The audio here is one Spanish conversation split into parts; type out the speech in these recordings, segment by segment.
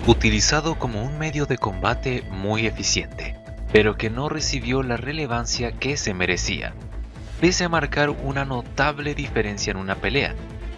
utilizado como un medio de combate muy eficiente, pero que no recibió la relevancia que se merecía, pese a marcar una notable diferencia en una pelea,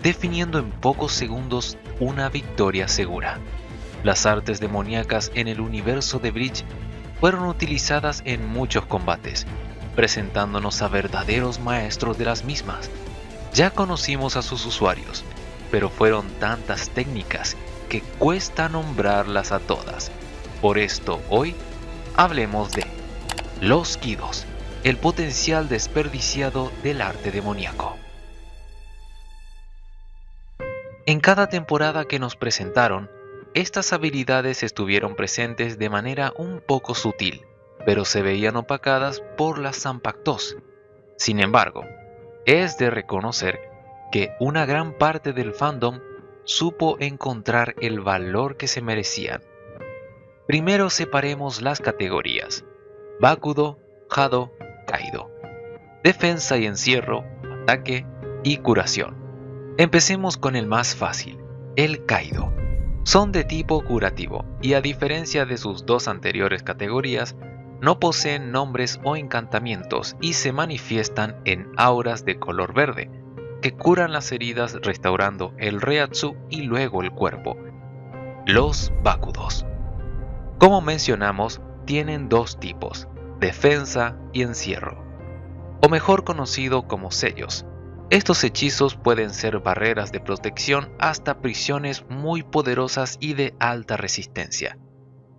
definiendo en pocos segundos una victoria segura. Las artes demoníacas en el universo de Bleach fueron utilizadas en muchos combates, presentándonos a verdaderos maestros de las mismas. Ya conocimos a sus usuarios, pero fueron tantas técnicas que cuesta nombrarlas a todas. Por esto hoy hablemos de los Kidos, el potencial desperdiciado del arte demoníaco. En cada temporada que nos presentaron, estas habilidades estuvieron presentes de manera un poco sutil, pero se veían opacadas por las Zanpakutos. Sin embargo, es de reconocer que una gran parte del fandom supo encontrar el valor que se merecían. Primero separemos las categorías: Bakudo, Hado, Kaido. Defensa y encierro, ataque y curación. Empecemos con el más fácil, el Kaido. Son de tipo curativo y, a diferencia de sus dos anteriores categorías, no poseen nombres o encantamientos y se manifiestan en auras de color verde, que curan las heridas restaurando el Reiatsu y luego el cuerpo. Los Bakudos, como mencionamos, tienen dos tipos: defensa y encierro, o mejor conocido como sellos. Estos hechizos pueden ser barreras de protección hasta prisiones muy poderosas y de alta resistencia.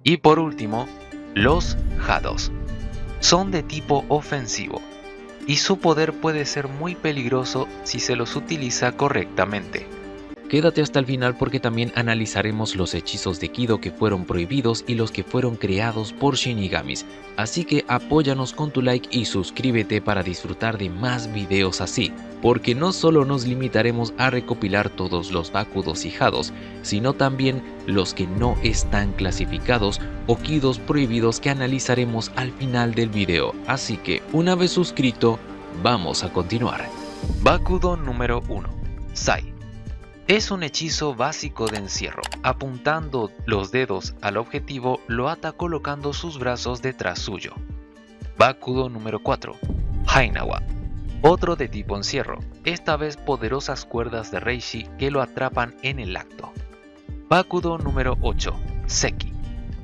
Y por último, los Hados. Son de tipo ofensivo, y su poder puede ser muy peligroso si se los utiliza correctamente. Quédate hasta el final porque también analizaremos los hechizos de Kido que fueron prohibidos y los que fueron creados por Shinigamis, así que apóyanos con tu like y suscríbete para disfrutar de más videos así, porque no solo nos limitaremos a recopilar todos los Bakudos y Hados, sino también los que no están clasificados o Kidos prohibidos que analizaremos al final del video, así que una vez suscrito, vamos a continuar. Bakudo número 1, Sai. Es un hechizo básico de encierro. Apuntando los dedos al objetivo, lo ata colocando sus brazos detrás suyo. Bakudo número 4, Hainawa. Otro de tipo encierro, esta vez poderosas cuerdas de Reishi que lo atrapan en el acto. Bakudo número 8, Seki.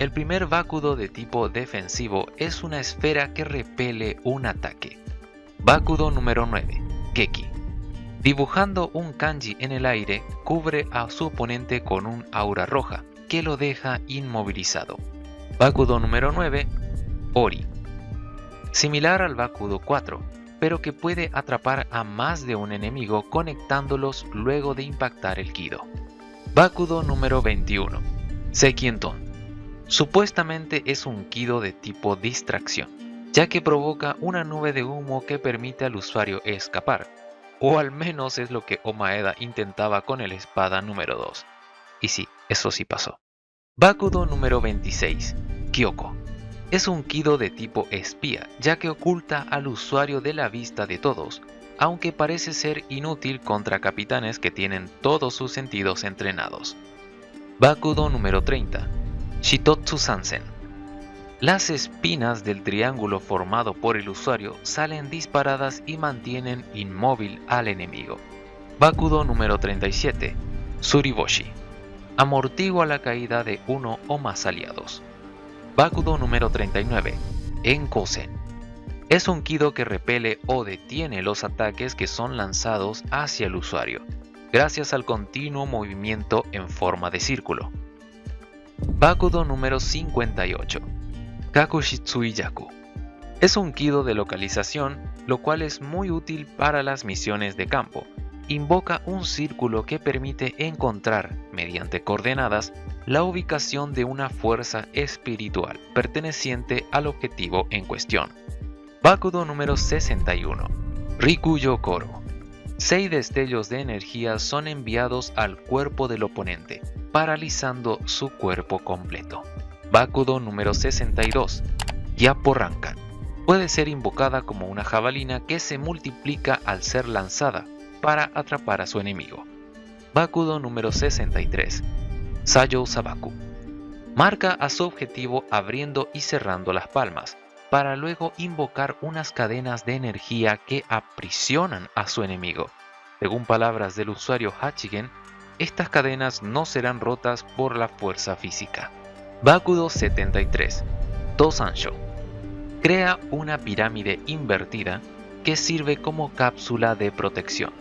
El primer Bakudo de tipo defensivo es una esfera que repele un ataque. Bakudo número 9, Geki. Dibujando un kanji en el aire, cubre a su oponente con un aura roja, que lo deja inmovilizado. Bakudo número 9, Ori. Similar al Bakudo 4, pero que puede atrapar a más de un enemigo conectándolos luego de impactar el Kido. Bakudo número 21, Sekienton. Supuestamente es un Kido de tipo distracción, ya que provoca una nube de humo que permite al usuario escapar. O al menos es lo que Omaeda intentaba con el espada número 2. Y sí, eso sí pasó. Bakudo número 26, Kyoko. Es un Kido de tipo espía, ya que oculta al usuario de la vista de todos, aunque parece ser inútil contra capitanes que tienen todos sus sentidos entrenados. Bakudo número 30, Shitotsu Sansen. Las espinas del triángulo formado por el usuario salen disparadas y mantienen inmóvil al enemigo. Bakudo número 37, Suriboshi. Amortigua la caída de uno o más aliados. Bakudo número 39, Enkosen. Es un Kido que repele o detiene los ataques que son lanzados hacia el usuario, gracias al continuo movimiento en forma de círculo. Bakudo número 58, Kakushitsui Yaku. Es un Kido de localización, lo cual es muy útil para las misiones de campo. Invoca un círculo que permite encontrar, mediante coordenadas, la ubicación de una fuerza espiritual perteneciente al objetivo en cuestión. Bakudo número 61, Rikuyo Koro. 6 destellos de energía son enviados al cuerpo del oponente, paralizando su cuerpo completo. Bakudo número 62, Gyappo Rankan. Puede ser invocada como una jabalina que se multiplica al ser lanzada para atrapar a su enemigo. Bakudo número 63, Sayo Sabaku. Marca a su objetivo abriendo y cerrando las palmas, para luego invocar unas cadenas de energía que aprisionan a su enemigo. Según palabras del usuario Hachigen, estas cadenas no serán rotas por la fuerza física. Bakudo 73. Tosansho. Crea una pirámide invertida que sirve como cápsula de protección.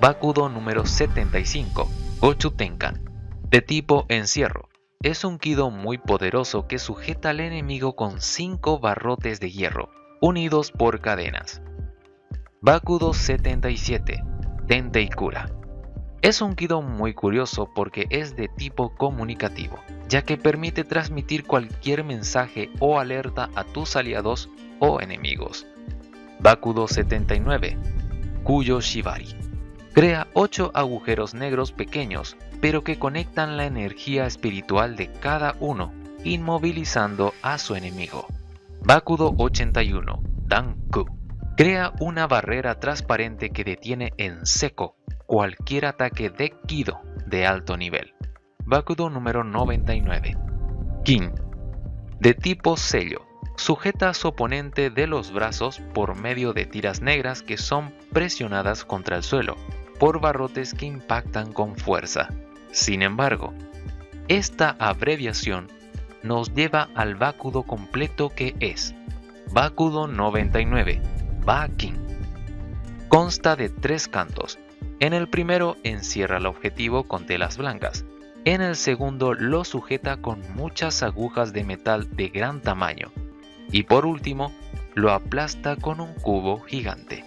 Bakudo número 75. Gochu Tenkan. De tipo encierro. Es un Kido muy poderoso que sujeta al enemigo con 5 barrotes de hierro, unidos por cadenas. Bakudo 77. Tenteikura. Es un Kido muy curioso porque es de tipo comunicativo, ya que permite transmitir cualquier mensaje o alerta a tus aliados o enemigos. Bakudo 79. Kuyo Shibari. Crea 8 agujeros negros pequeños, pero que conectan la energía espiritual de cada uno, inmovilizando a su enemigo. Bakudo 81. Danku. Crea una barrera transparente que detiene en seco cualquier ataque de Kido de alto nivel. Bakudo número 99. Kin. De tipo sello. Sujeta a su oponente de los brazos por medio de tiras negras que son presionadas contra el suelo por barrotes que impactan con fuerza. Sin embargo, esta abreviación nos lleva al Bakudo completo que es Bakudo 99, Bakin. Consta de 3 cantos. En el primero encierra el objetivo con telas blancas. En el segundo lo sujeta con muchas agujas de metal de gran tamaño. Y por último, lo aplasta con un cubo gigante.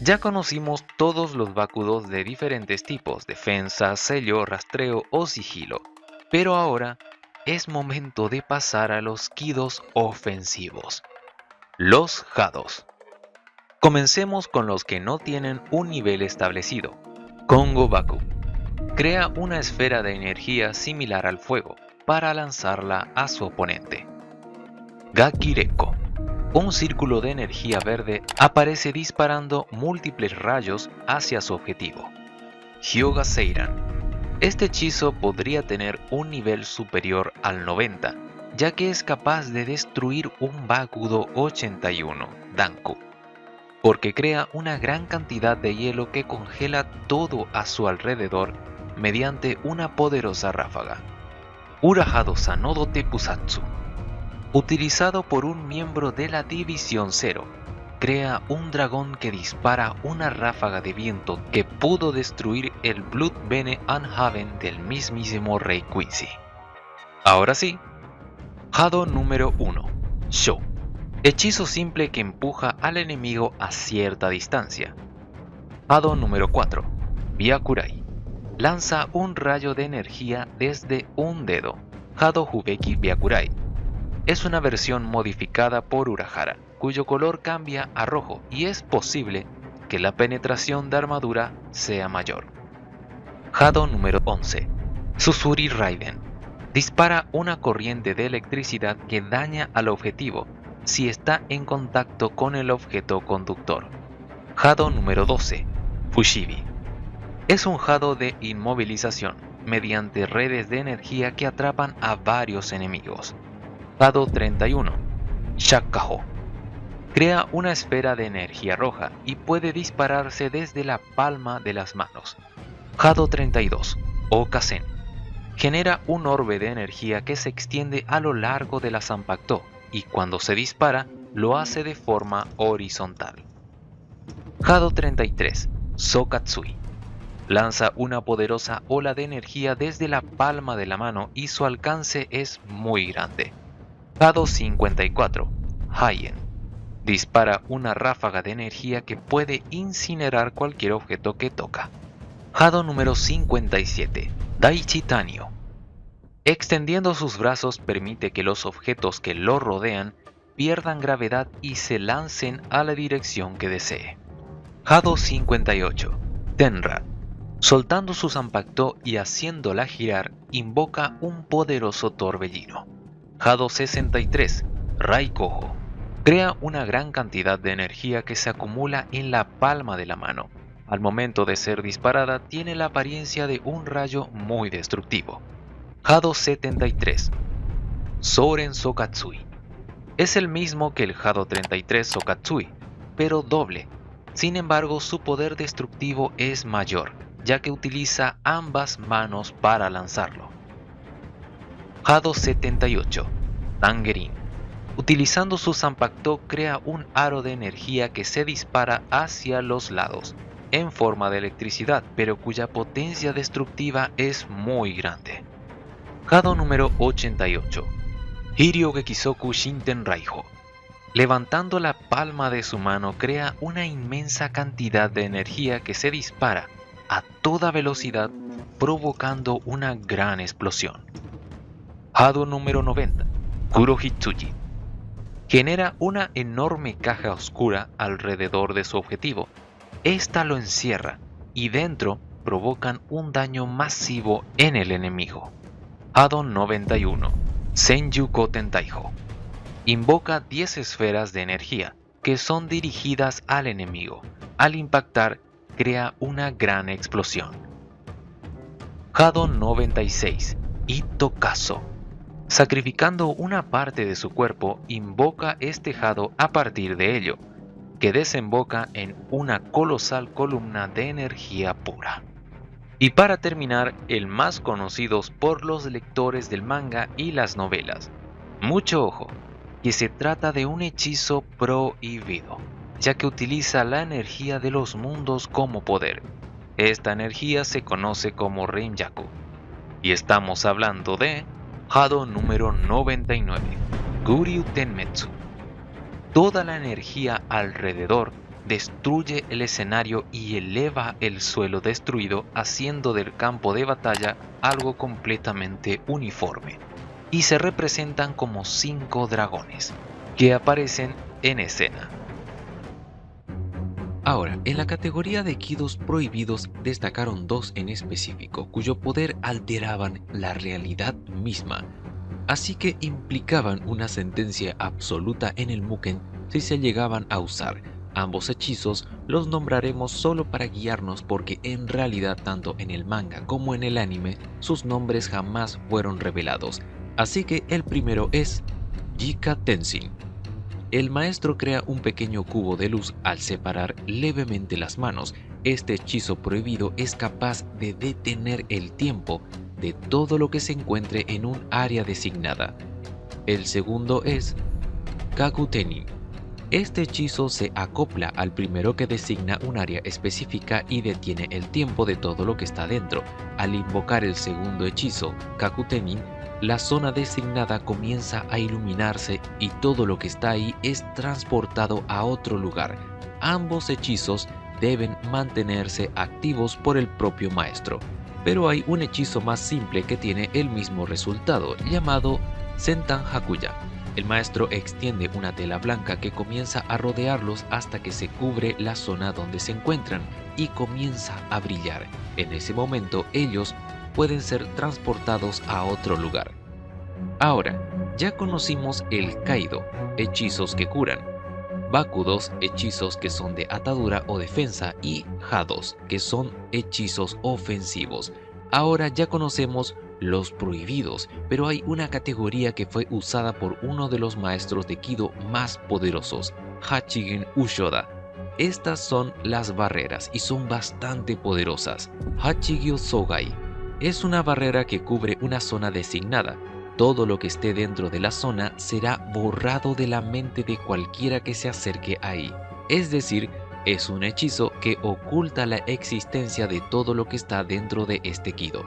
Ya conocimos todos los Bakudos de diferentes tipos: defensa, sello, rastreo o sigilo. Pero ahora es momento de pasar a los Kidos ofensivos. Los Hados. Comencemos con los que no tienen un nivel establecido. Kongo Baku. Crea una esfera de energía similar al fuego para lanzarla a su oponente. Gakireko. Un círculo de energía verde aparece disparando múltiples rayos hacia su objetivo. Hyoga Seiran. Este hechizo podría tener un nivel superior al 90, ya que es capaz de destruir un Bakudo 81, Danku, porque crea una gran cantidad de hielo que congela todo a su alrededor mediante una poderosa ráfaga. Urahado Sanodo Tepusatsu. Utilizado por un miembro de la División 0, crea un dragón que dispara una ráfaga de viento que pudo destruir el Blood Bene Unhaven del mismísimo Rey Quincy. Ahora sí, Hado número 1, Sho. Hechizo simple que empuja al enemigo a cierta distancia. Hado número 4, Byakurai. Lanza un rayo de energía desde un dedo. Hado Hubeki Byakurai. Es una versión modificada por Urahara, cuyo color cambia a rojo y es posible que la penetración de armadura sea mayor. Hado número 11. Susuri Raiden. Dispara una corriente de electricidad que daña al objetivo si está en contacto con el objeto conductor. Hado número 12. Fushibi. Es un Hado de inmovilización mediante redes de energía que atrapan a varios enemigos. Hado 31. Shakkaho. Crea una esfera de energía roja y puede dispararse desde la palma de las manos. Hado 32. Okasen. Genera un orbe de energía que se extiende a lo largo de la Zanpakuto y cuando se dispara lo hace de forma horizontal. Hado 33. Sokatsui. Lanza una poderosa ola de energía desde la palma de la mano y su alcance es muy grande. Hado 54. Haien. Dispara una ráfaga de energía que puede incinerar cualquier objeto que toca. Hado número 57. Daichi Tanio. Extendiendo sus brazos permite que los objetos que lo rodean pierdan gravedad y se lancen a la dirección que desee. Hado 58. Tenra. Soltando su Zanpakuto y haciéndola girar, invoca un poderoso torbellino. Hado 63. Raikoho. Crea una gran cantidad de energía que se acumula en la palma de la mano. Al momento de ser disparada tiene la apariencia de un rayo muy destructivo. Hado 73. Soren Sokatsui. Es el mismo que el Hado 33 Sokatsui, pero doble. Sin embargo, su poder destructivo es mayor, ya que utiliza ambas manos para lanzarlo. Hado 78 Tangerine. Utilizando su Zanpakuto crea un aro de energía que se dispara hacia los lados, en forma de electricidad, pero cuya potencia destructiva es muy grande. Hado número 88 Hiryu Gekisoku Shinten Raiho. Levantando la palma de su mano crea una inmensa cantidad de energía que se dispara a toda velocidad, provocando una gran explosión. Hado número 90 Kurohitsuji. Genera una enorme caja oscura alrededor de su objetivo. Esta lo encierra y dentro provocan un daño masivo en el enemigo. Hado 91 Senju Koten Taiho. Invoca 10 esferas de energía que son dirigidas al enemigo. Al impactar, crea una gran explosión. Hado 96 Itokazo. Sacrificando una parte de su cuerpo, invoca este Hado a partir de ello, que desemboca en una colosal columna de energía pura. Y para terminar, el más conocido por los lectores del manga y las novelas. Mucho ojo, que se trata de un hechizo prohibido, ya que utiliza la energía de los mundos como poder. Esta energía se conoce como Renjaku. Y estamos hablando de Hado número 99, Guryu Tenmetsu. Toda la energía alrededor destruye el escenario y eleva el suelo destruido, haciendo del campo de batalla algo completamente uniforme. Y se representan como 5 dragones, que aparecen en escena. Ahora, en la categoría de Kidos prohibidos destacaron 2 en específico, cuyo poder alteraban la realidad misma, así que implicaban una sentencia absoluta en el Mugen si se llegaban a usar. Ambos hechizos los nombraremos solo para guiarnos porque en realidad tanto en el manga como en el anime sus nombres jamás fueron revelados. Así que el primero es Jika Tenshin. El maestro crea un pequeño cubo de luz al separar levemente las manos. Este hechizo prohibido es capaz de detener el tiempo de todo lo que se encuentre en un área designada. El segundo es Kakutenin. Este hechizo se acopla al primero que designa un área específica y detiene el tiempo de todo lo que está dentro. Al invocar el segundo hechizo, Kakutenin, la zona designada comienza a iluminarse y todo lo que está ahí es transportado a otro lugar. Ambos hechizos deben mantenerse activos por el propio maestro, pero hay un hechizo más simple que tiene el mismo resultado, llamado Sentan Hakuya. El maestro extiende una tela blanca que comienza a rodearlos hasta que se cubre la zona donde se encuentran y comienza a brillar. En ese momento ellos pueden ser transportados a otro lugar. Ahora, ya conocimos el Kaido, hechizos que curan, Bakudos, hechizos que son de atadura o defensa, y Hados, que son hechizos ofensivos. Ahora ya conocemos los prohibidos, pero hay una categoría que fue usada por uno de los maestros de Kido más poderosos, Hachigen Ushoda. Estas son las barreras y son bastante poderosas. Hachigyo Sogai es una barrera que cubre una zona designada. Todo lo que esté dentro de la zona será borrado de la mente de cualquiera que se acerque ahí. Es decir, es un hechizo que oculta la existencia de todo lo que está dentro de este Kido.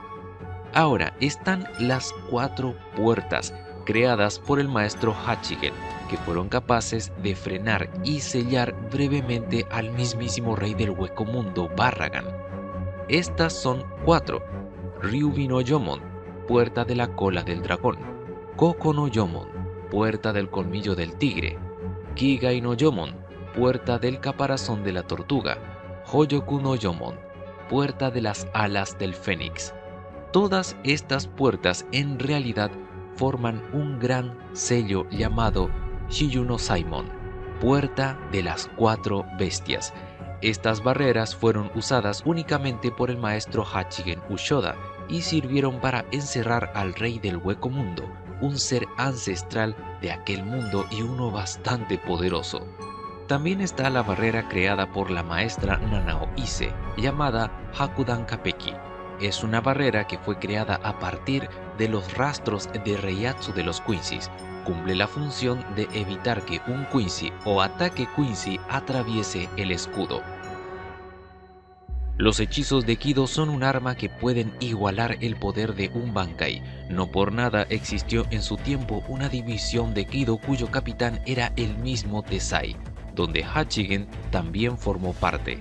Ahora están las 4 puertas creadas por el maestro Hachigen, que fueron capaces de frenar y sellar brevemente al mismísimo rey del hueco mundo, Barragan. Estas son 4. Ryubi no Yomon, puerta de la cola del dragón. Koko no Yomon, puerta del colmillo del tigre. Kigai no Yomon, puerta del caparazón de la tortuga. Hoyoku no Yomon, puerta de las alas del fénix. Todas estas puertas en realidad forman un gran sello llamado Shiyu no Saimon, puerta de las 4 bestias. Estas barreras fueron usadas únicamente por el maestro Hachigen Ushoda y sirvieron para encerrar al rey del hueco mundo, un ser ancestral de aquel mundo y uno bastante poderoso. También está la barrera creada por la maestra Nanao Ise, llamada Hakudan Kapeki. Es una barrera que fue creada a partir de los rastros de Reiatsu de los Quincy's. Cumple la función de evitar que un Quincy o ataque Quincy atraviese el escudo. Los hechizos de Kido son un arma que pueden igualar el poder de un Bankai. No por nada existió en su tiempo una división de Kido cuyo capitán era el mismo Tesai, donde Hachigen también formó parte.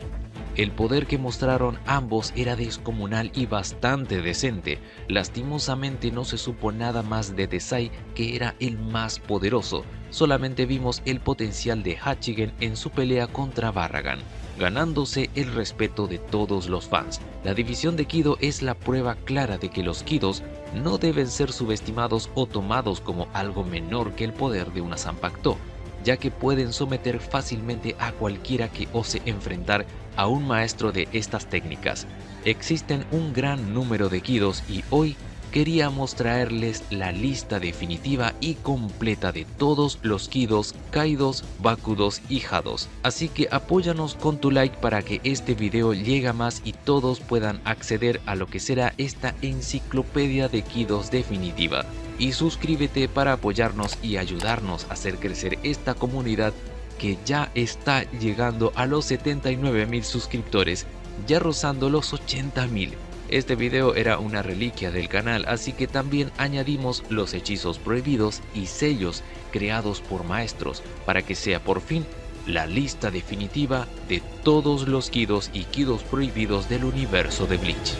El poder que mostraron ambos era descomunal y bastante decente. Lastimosamente no se supo nada más de Tesai, que era el más poderoso. Solamente vimos el potencial de Hachigen en su pelea contra Barragan, ganándose el respeto de todos los fans. La división de Kido es la prueba clara de que los Kidos no deben ser subestimados o tomados como algo menor que el poder de una Zanpakuto, ya que pueden someter fácilmente a cualquiera que ose enfrentar a un maestro de estas técnicas. Existen un gran número de Kidos y hoy queríamos traerles la lista definitiva y completa de todos los Kidos, Kaidos, Bakudos y Hados. Así que apóyanos con tu like para que este video llegue a más y todos puedan acceder a lo que será esta enciclopedia de Kidos definitiva. Y suscríbete para apoyarnos y ayudarnos a hacer crecer esta comunidad que ya está llegando a los 79.000 suscriptores, ya rozando los 80.000. Este video era una reliquia del canal, así que también añadimos los hechizos prohibidos y sellos creados por maestros para que sea por fin la lista definitiva de todos los Kidos y Kidos prohibidos del universo de Bleach.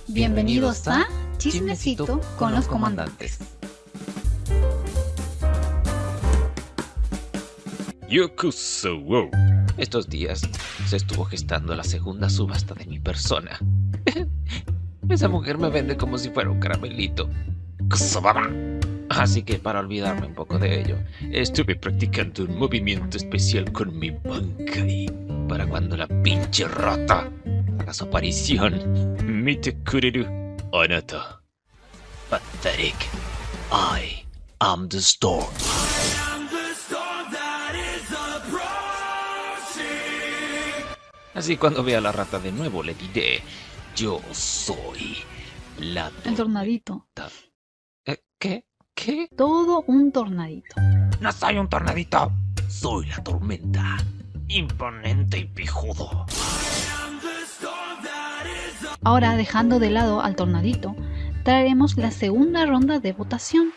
Bienvenidos a Chismecito con los comandantes. Yokuso, wow. Estos días se estuvo gestando la segunda subasta de mi persona. Esa mujer me vende como si fuera un caramelito. Así que para olvidarme un poco de ello, estuve practicando un movimiento especial con mi Bankai para cuando la pinche rata haga su aparición. Mite kureru anata. Pathetic. I am the storm. Así cuando vea a la rata de nuevo le diré: yo soy la tormenta. El tornadito. ¿Qué? ¿Qué? Todo un tornadito. No soy un tornadito. Soy la tormenta. Imponente y pijudo. Ahora, dejando de lado al tornadito, traeremos la segunda ronda de votación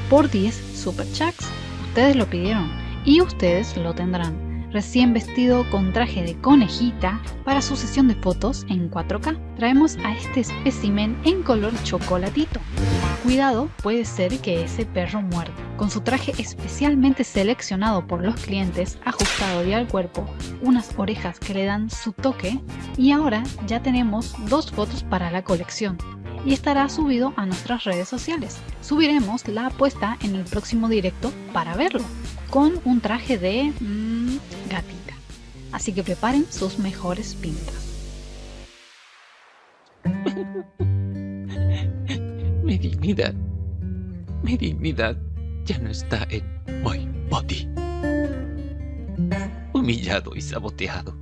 por 10 Super Chats. Ustedes lo pidieron y ustedes lo tendrán. Recién vestido con traje de conejita para su sesión de fotos en 4K. Traemos a este espécimen en color chocolatito. Cuidado, puede ser que ese perro muerda. Con su traje especialmente seleccionado por los clientes, ajustado ya al cuerpo, unas orejas que le dan su toque, y ahora ya tenemos 2 fotos para la colección. Y estará subido a nuestras redes sociales. Subiremos la apuesta en el próximo directo para verlo, con un traje de gatita. Así que preparen sus mejores pintas. Mi dignidad ya no está en my body. Humillado y saboteado.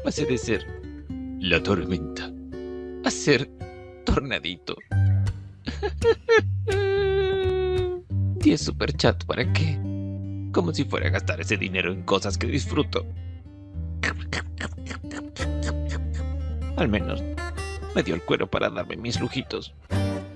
Pasé de ser la tormenta a ser tornadito. 10 super chat, ¿para qué? Como si fuera a gastar ese dinero en cosas que disfruto. Al menos me dio el cuero para darme mis lujitos.